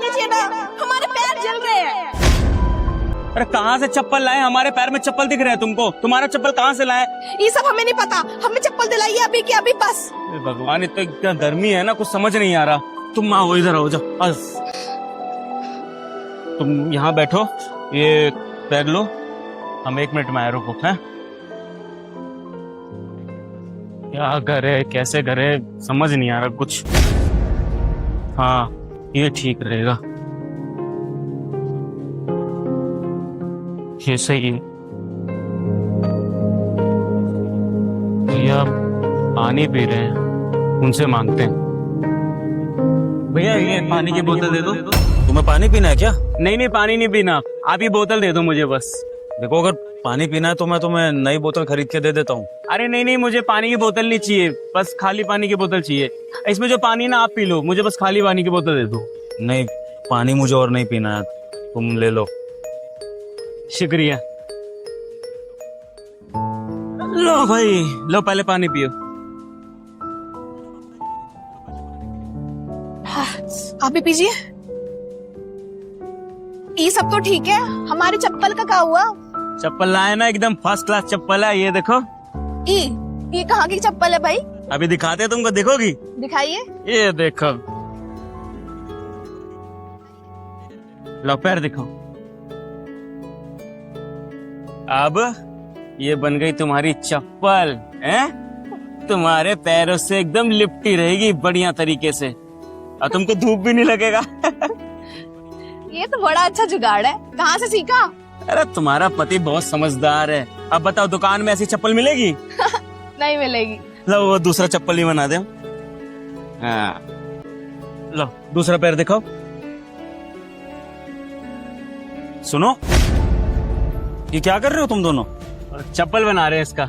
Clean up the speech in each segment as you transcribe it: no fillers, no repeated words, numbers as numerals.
लीजिए ना, हमारे पैर जल रहे हैं। अरे कहाँ से चप्पल लाए? हमारे पैर में चप्पल दिख रहे हैं तुमको? तुम्हारा चप्पल कहाँ से लाए? ये सब हमें नहीं पता, हमें चप्पल दिलाइए अभी के अभी बस। भगवान, इतना इतना गर्मी है ना, कुछ समझ नहीं आ रहा। तुम आओ, इधर आओ, जाओ बस। तुम यहाँ बैठो, ये बैग लो, हम 1 मिनट में आए, रुको। हैं क्या करे, कैसे करे, समझ नहीं आ रहा कुछ। हाँ, ये ठीक रहेगा, ये सही है। भैया पानी पी रहे हैं, उनसे मांगते हैं। भैया ये पानी की बोतल दे दो। तुम्हें पानी पीना है क्या? नहीं, पानी नहीं पीना, आप ही बोतल दे दो मुझे बस। देखो, अगर पानी पीना है तो मैं तुम्हें नई बोतल खरीद के दे देता हूँ। अरे नहीं, मुझे पानी की बोतल नहीं चाहिए, बस खाली पानी की बोतल चाहिए। इसमें जो पानी ना आप पी लो, मुझे बस खाली पानी की बोतल दे दो। नहीं, पानी मुझे और नहीं पीना है, तुम ले लो। शुक्रिया। लो भाई, लो पहले पानी पियो। आप भी पीजिए। ये सब तो ठीक है, हमारी चप्पल का क्या हुआ? चप्पल लाए ना, एकदम फर्स्ट क्लास चप्पल है, ये देखो। ये कहाँ की चप्पल है भाई? अभी दिखाते हैं तुमको, देखोगी? दिखाइए। ये देखो, लो पैर दिखाओ। अब ये बन गई तुम्हारी चप्पल, हैं? तुम्हारे पैरों से एकदम लिपटी रहेगी बढ़िया तरीके से, और तुमको धूप भी नहीं लगेगा। ये तो बड़ा अच्छा जुगाड़ है, कहाँ से सीखा? अरे तुम्हारा पति बहुत समझदार है। अब बताओ, दुकान में ऐसी चप्पल मिलेगी? नहीं मिलेगी। लो वो दूसरा चप्पल ही बना दे। हाँ, लो दूसरा पैर दिखाओ। सुनो, ये क्या कर रहे हो तुम दोनों? चप्पल बना रहे हैं इसका।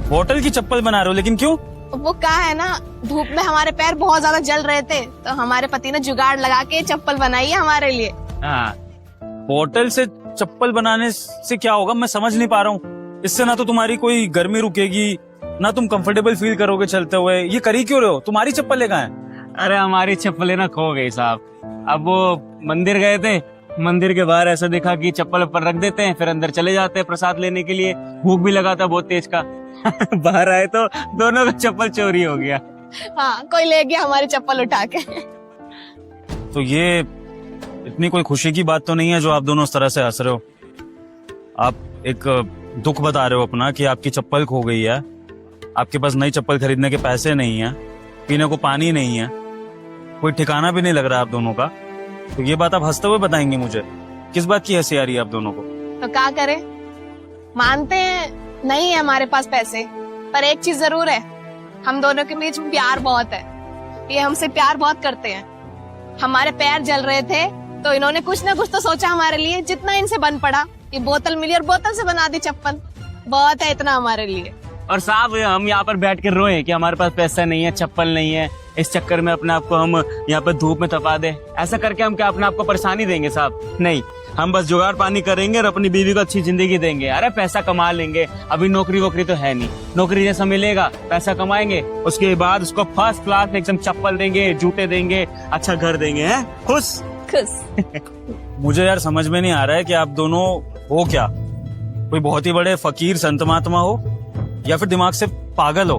बोतल की चप्पल बना रहे हो, लेकिन क्यों? वो क्या है ना, धूप में हमारे पैर बहुत ज्यादा जल रहे थे, तो हमारे पति ने जुगाड़ लगा के चप्पल बनाई है हमारे लिए। हाँ, बोतल से चप्पल बनाने से क्या होगा, मैं समझ नहीं पा रहा हूँ। इससे ना तो तुम्हारी कोई गर्मी रुकेगी, ना तुम कंफर्टेबल फील करोगे चलते हुए। ये कर ही क्यों रहे हो? तुम्हारी चप्पल कहाँ है? अरे हमारी चप्पलें ना खो गई साहब। अब वो मंदिर गए थे, मंदिर के बाहर ऐसा दिखा कि चप्पल ऊपर रख देते हैं, फिर अंदर चले जाते हैं प्रसाद लेने के लिए। भूख भी लगा था बहुत तेज का। बाहर आए तो दोनों का चप्पल चोरी हो गया। हाँ, कोई ले गया हमारी चप्पल उठा के। तो ये इतनी कोई खुशी की बात तो नहीं है जो आप दोनों इस तरह से हंस रहे हो। आप एक दुख बता रहे हो अपना कि आपकी चप्पल खो गई है, आपके पास नई चप्पल खरीदने के पैसे नहीं है, पीने को पानी नहीं है, कोई ठिकाना भी नहीं लग रहा है आप दोनों का। तो ये बात आप हंसते हुए बताएंगे मुझे? किस बात की हंसी आ रही है आप दोनों को? तो क्या करें, मानते हैं नहीं है हमारे पास पैसे, पर एक चीज जरूर है, हम दोनों के बीच प्यार बहुत है। ये हमसे प्यार बहुत करते हैं। हमारे पैर जल रहे थे तो इन्होंने कुछ ना कुछ तो सोचा हमारे लिए, जितना इनसे बन पड़ा। ये बोतल मिली और बोतल से बना दी चप्पल, बहुत है इतना हमारे लिए। और साहब हम यहाँ पर बैठ कर रोए कि हमारे पास पैसा नहीं है, चप्पल नहीं है, इस चक्कर में अपने आप को हम यहाँ पे धूप में तपा दे। ऐसा करके हम क्या अपने आप को परेशानी देंगे साहब? नहीं, हम बस जुगाड़ पानी करेंगे और अपनी बीवी को अच्छी जिंदगी देंगे। अरे पैसा कमा लेंगे, अभी नौकरी वोकरी तो है नहीं, नौकरी जैसा मिलेगा पैसा कमाएंगे, उसके बाद उसको फर्स्ट क्लास एकदम चप्पल देंगे, जूते देंगे, अच्छा घर देंगे। हैं खुश? मुझे यार समझ में नहीं आ रहा है कि आप दोनों हो क्या, कोई बहुत ही बड़े फकीर संत महात्मा हो या फिर दिमाग से पागल हो।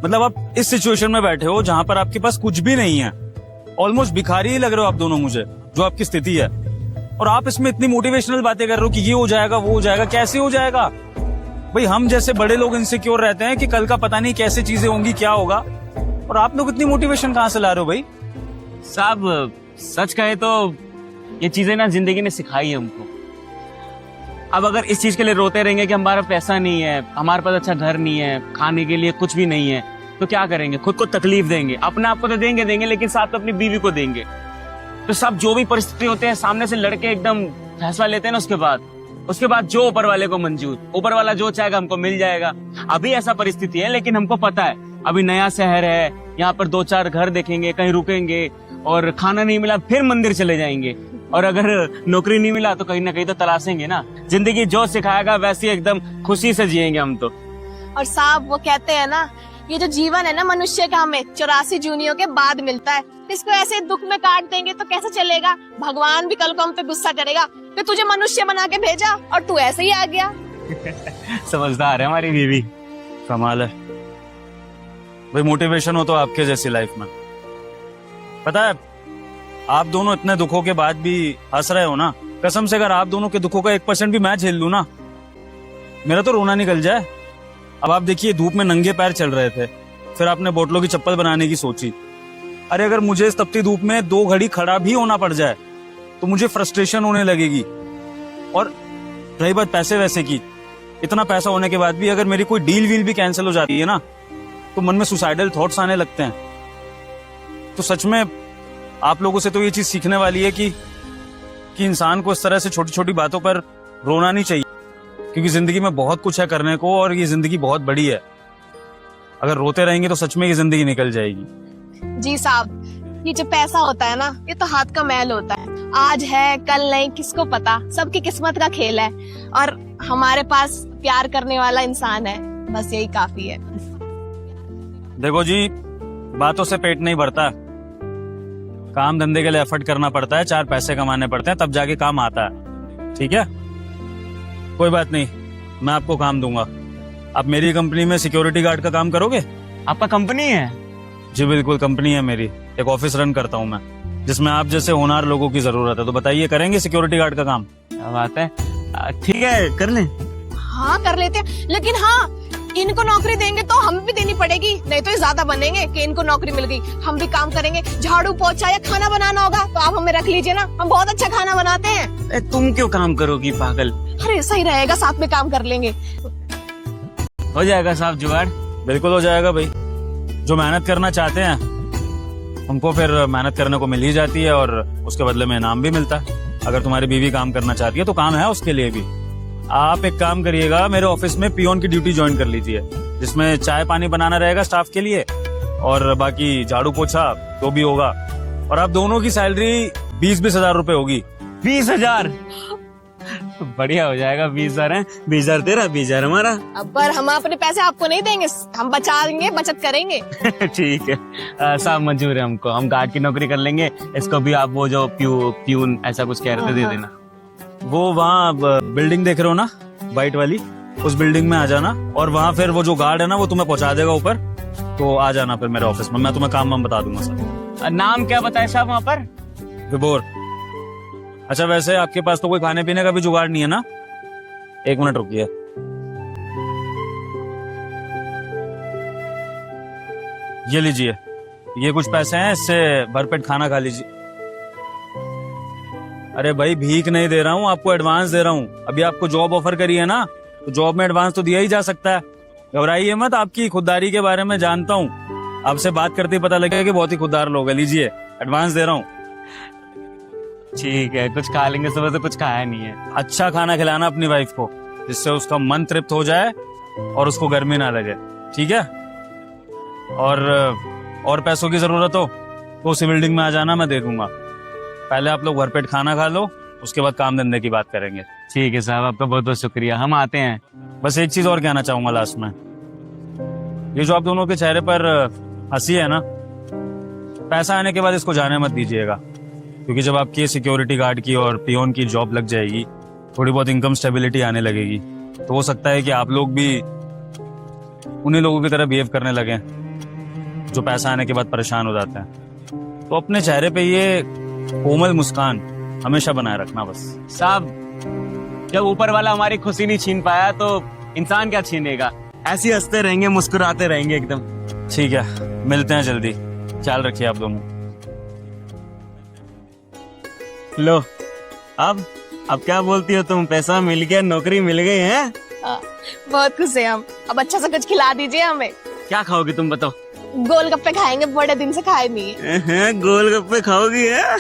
मतलब आप इस सिचुएशन में बैठे हो जहां पर आपके पास कुछ भी नहीं है, ऑलमोस्ट भिखारी ही लग रहे हो आप दोनों मुझे, जो आपकी स्थिति है। और आप इसमें इतनी मोटिवेशनल बातें कर रहे हो कि ये हो जाएगा, वो हो जाएगा। कैसे हो जाएगा भाई? हम जैसे बड़े लोग इनसिक्योर रहते हैं कि कल का पता नहीं कैसे चीजें होंगी, क्या होगा, और आप लोग इतनी मोटिवेशन कहाँ से ला रहे हो भाई? साहब सच कहे तो ये चीजें ना जिंदगी ने सिखाई है हमको। अब अगर इस चीज के लिए रोते रहेंगे कि हमारा पैसा नहीं है, हमारे पास अच्छा घर नहीं है, खाने के लिए कुछ भी नहीं है, तो क्या करेंगे? खुद को तकलीफ देंगे, अपने आप को तो देंगे, लेकिन साथ में अपनी बीवी को देंगे। तो सब जो भी परिस्थिति होते हैं सामने से लड़के एकदम फैसला लेते हैं ना, उसके बाद जो ऊपर वाले को मंजूर, ऊपर वाला जो चाहेगा हमको मिल जाएगा। अभी ऐसा परिस्थिति है, लेकिन हमको पता है अभी नया शहर है, यहाँ पर 2-4 घर देखेंगे, कहीं रुकेंगे, और खाना नहीं मिला फिर मंदिर चले जाएंगे, और अगर नौकरी नहीं मिला तो कहीं ना कहीं तो तलाशेंगे ना। जिंदगी जो सिखाएगा वैसे एकदम खुशी से जिएंगे हम तो। और साहब वो कहते हैं ना ये जो जीवन है ना मनुष्य का, हमें 84 जूनियों के बाद मिलता है। इसको ऐसे दुख में काट देंगे तो कैसे चलेगा? भगवान भी कल को हम पे गुस्सा करेगा कि तुझे मनुष्य बना के भेजा और तू ऐसे ही आ गया। समझदार है हमारी बीवी। कमाल है भाई, मोटिवेशन हो तो आपके जैसी लाइफ में। पता है, आप दोनों इतने दुखों के बाद भी हंस रहे हो ना, कसम से अगर आप दोनों के दुखों का 1% भी मैं झेल लूं ना, मेरा तो रोना निकल जाए। अब आप देखिए, धूप में नंगे पैर चल रहे थे, फिर आपने बोतलों की चप्पल बनाने की सोची। अरे अगर मुझे इस तपती धूप में 2 घड़ी खड़ा भी होना पड़ जाए तो मुझे फ्रस्ट्रेशन होने लगेगी। और रही बात पैसे वैसे की, इतना पैसा होने के बाद भी अगर मेरी कोई डील वील भी कैंसिल हो जाती है ना, तो मन में सुसाइडल थॉट्स आने लगते हैं। तो सच में आप लोगों से तो ये चीज सीखने वाली है कि इंसान को इस तरह से छोटी छोटी बातों पर रोना नहीं चाहिए, क्योंकि जिंदगी में बहुत कुछ है करने को और ये जिंदगी बहुत बड़ी है। अगर रोते रहेंगे तो सच में ये जिंदगी निकल जाएगी। जी साहब, ये जो पैसा होता है ना, ये तो हाथ का मैल होता है। आज है कल नहीं, किसको पता, सबकी किस्मत का खेल है। और हमारे पास प्यार करने वाला इंसान है, बस यही काफी है। देखो जी, बातों से पेट नहीं भरता, काम धंधे के लिए एफर्ट करना पड़ता है, 4 पैसे कमाने पड़ते हैं, तब जाके काम आता है। ठीक है, कोई बात नहीं, मैं आपको काम दूंगा। आप मेरी कंपनी में सिक्योरिटी गार्ड का काम करोगे? आपका कंपनी है? जी बिल्कुल, कंपनी है मेरी, एक ऑफिस रन करता हूँ मैं, जिसमें आप जैसे होनहार लोगों की जरूरत है। तो बताइए, करेंगे सिक्योरिटी गार्ड का काम? क्या बात है, ठीक है कर लें। हाँ कर लेते हैं, लेकिन हाँ इनको नौकरी देंगे तो हमें भी देनी पड़ेगी, नहीं तो ये ज्यादा बनेंगे कि इनको नौकरी मिल गई, हम भी काम करेंगे। झाड़ू पोछा या खाना बनाना होगा तो आप हमें रख लीजिए ना, हम बहुत अच्छा खाना बनाते हैं। तुम क्यों काम करोगी पागल? अरे सही रहेगा, साथ में काम कर लेंगे। हो जाएगा साहब जुगाड़। बिल्कुल हो जाएगा भाई, जो मेहनत करना चाहते हैं उनको फिर मेहनत करने को मिल ही जाती है और उसके बदले में इनाम भी मिलता है। अगर तुम्हारी बीवी काम करना चाहती है तो काम है उसके लिए भी। आप एक काम करिएगा, मेरे ऑफिस में पियोन की ड्यूटी ज्वाइन कर लीजिए, जिसमें चाय पानी बनाना रहेगा स्टाफ के लिए और बाकी झाड़ू पोछा तो भी होगा। और आप दोनों की सैलरी 20-20 हजार रुपए होगी। 20,000? बढ़िया हो जाएगा। 20,000 है, 20,000 तेरा, 20,000 हमारा। अब पर हम अपने पैसे आपको नहीं देंगे, हम बचाएंगे, बचत करेंगे। ठीक है साहब, मंजूर है हमको, हम गार्ड की नौकरी कर लेंगे। इसको भी आप वो जो प्यून ऐसा कुछ कह रहे थे, दे देना। वो वहाँ बिल्डिंग देख रहे हो ना, व्हाइट वाली, उस बिल्डिंग में आ जाना और वहाँ फिर वो जो गार्ड है ना, वो तुम्हें पहुंचा देगा ऊपर। तो आ जाना फिर मेरे ऑफिस में, मैं तुम्हें काम वाम बता दूंगा सर। नाम क्या बताया साहब वहाँ पर? विभोर। अच्छा वैसे आपके पास तो कोई खाने पीने का भी जुगाड़ नहीं है ना? 1 मिनट रुकिए। ये लीजिए, ये कुछ पैसे हैं, इससे भरपेट खाना खा लीजिए। अरे भाई भीख नहीं दे रहा हूँ, आपको एडवांस दे रहा हूँ। अभी आपको जॉब ऑफर करी है ना, तो जॉब में एडवांस तो दिया ही जा सकता है। घबराइए मत, आपकी खुददारी के बारे में जानता हूँ, आपसे बात करते ही पता लगेगा कि बहुत ही खुददार लोग है। लीजिए, एडवांस दे रहा हूँ। ठीक है, कुछ खा लेंगे, सुबह से कुछ खाया नहीं है। अच्छा खाना खिलाना अपनी वाइफ को, जिससे उसका मन तृप्त हो जाए और उसको गर्मी ना लगे, ठीक है? और पैसों की जरूरत हो तो उसी बिल्डिंग में आ जाना, मैं दे दूंगा। पहले आप लोग भरपेट खाना खा लो, उसके बाद काम धंधे की बात करेंगे। ठीक है साहब, आपका बहुत बहुत शुक्रिया, हम आते हैं। बस एक चीज और कहना चाहूंगा लास्ट में, ये जो आप दोनों के चेहरे पर हंसी है ना, पैसा आने के बाद इसको जाने मत दीजिएगा, क्योंकि जब आपकी सिक्योरिटी गार्ड की और पियोन की जॉब लग जाएगी, थोड़ी बहुत इनकम स्टेबिलिटी आने लगेगी, तो हो सकता है कि आप लोग भी उन्हीं लोगों की तरह बिहेव करने लगे जो पैसा आने के बाद परेशान हो जाते हैं। तो अपने चेहरे पे ये कोमल मुस्कान हमेशा बनाए रखना बस। साहब, जब ऊपर वाला हमारी खुशी नहीं छीन पाया तो इंसान क्या छीनेगा? ऐसे हंसते रहेंगे, मुस्कुराते रहेंगे एकदम। ठीक है, मिलते हैं जल्दी, ख्याल रखिए आप दोनों। लो, अब क्या बोलती हो तुम? पैसा मिल गया, नौकरी मिल गई है? बहुत खुश है हम। अब अच्छा सा कुछ खिला दीजिए हमें। क्या खाओगे तुम बताओ? गोलगप्पे खाएंगे, बड़े दिन से खाए नहीं है। गोलगप्पे खाओगी है?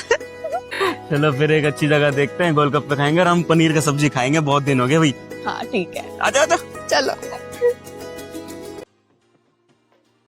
चलो फिर एक अच्छी जगह देखते हैं, गोलगप्पे खाएंगे और हम पनीर का सब्जी खाएंगे, बहुत दिन हो गए भाई। हाँ ठीक है, आ जाओ। चलो।